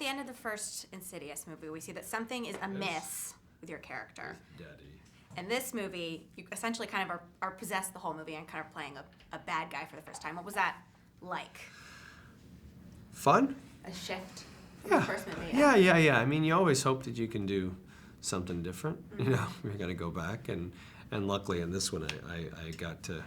the end of the first Insidious movie, we see that something is amiss with your character. Daddy. In this movie, you essentially kind of are possessed the whole movie and kind of playing a bad guy for the first time. What was that like? Fun? A shift from the first movie? Yeah. I mean, you always hope that you can do something different. You know, you're going to go back. And luckily in this one, I got to,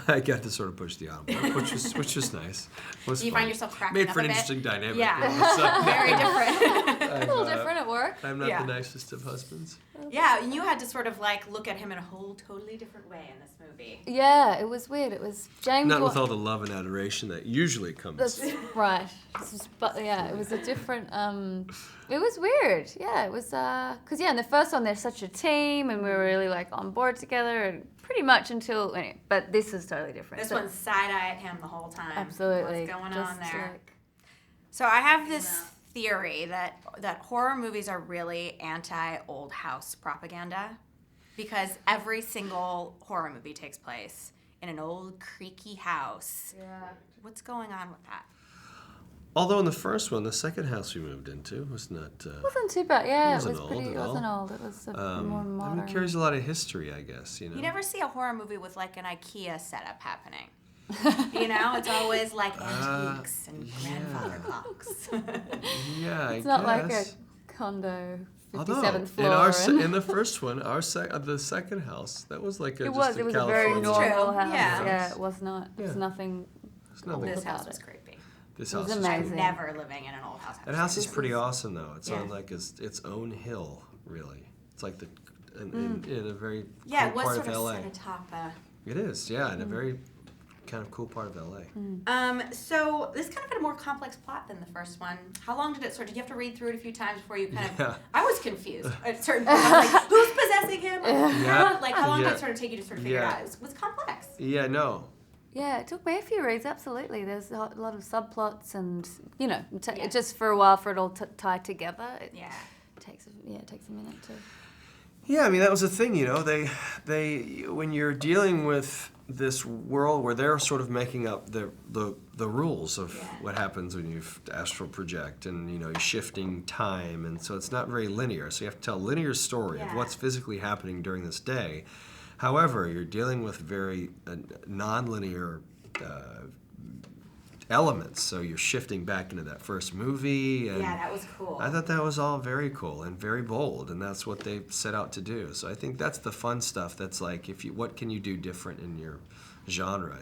I got to sort of push the envelope, which was nice. Do you find yourself cracking Made up for a an bit? interesting dynamic. Yeah, very different. A little different at work. I'm not the nicest of husbands. Yeah, and you had to sort of like look at him in a whole totally different way in this movie. Yeah, it was weird. It was James. Not with all the love and adoration that usually comes. That's right. But yeah, it was a different. It was weird. Yeah, it was because in the first one they're such a team and we were really like on board together and pretty much until anyway. But this is totally different. This one's side-eye at him the whole time. Absolutely. What's going Just on there? like- So I have this theory that horror movies are really anti-old house propaganda because every single horror movie takes place in an old creaky house. Yeah. What's going on with that? Although in the first one, the second house we moved into was not. Wasn't too bad. Yeah, It it wasn't was pretty. old It at wasn't old. It was more I modern. mean, it carries a lot of history, I guess. You know. You never see a horror movie with like an IKEA setup happening. It's always like antiques and grandfather clocks. Yeah, It's not like a guess. condo, 57th Although, floor. in the first one, the second house, that was like a It just was. a It was a California. very normal True. house. Yeah. Yeah, it was not. It was Yeah. nothing. It's nothing. This about house was it. creepy. This It was house is amazing. I'm never living in an old house. That house is This pretty is- awesome, though. It's Yeah. on like its own hill, really. It's like in a very Yeah, cool it was part sort of of LA. set atop a... It is, yeah, in a very kind of cool part of LA. So this kind of had a more complex plot than the first one. How long did it did you have to read through it a few times before you kind Yeah. of... I was confused at certain points. I was like, who's possessing him? Yeah. Like, how long did Yeah. it sort of take you to sort of figure it Yeah. out? It was complex. Yeah, no. Yeah, it took me a few reads. Absolutely, there's a lot of subplots, and Yeah. just for a while for it all to tie together. It Yeah. takes a minute to. Yeah, I mean that was the thing, they when you're dealing with this world where they're sort of making up the rules of what happens when you astral project, and you're shifting time, and so it's not very linear. So you have to tell a linear story of what's physically happening during this day. However, you're dealing with very non-linear elements, so you're shifting back into that first movie. And Yeah, that was cool. I thought that was all very cool and very bold, and that's what they set out to do. So I think that's the fun stuff. That's like, what can you do different in your genre?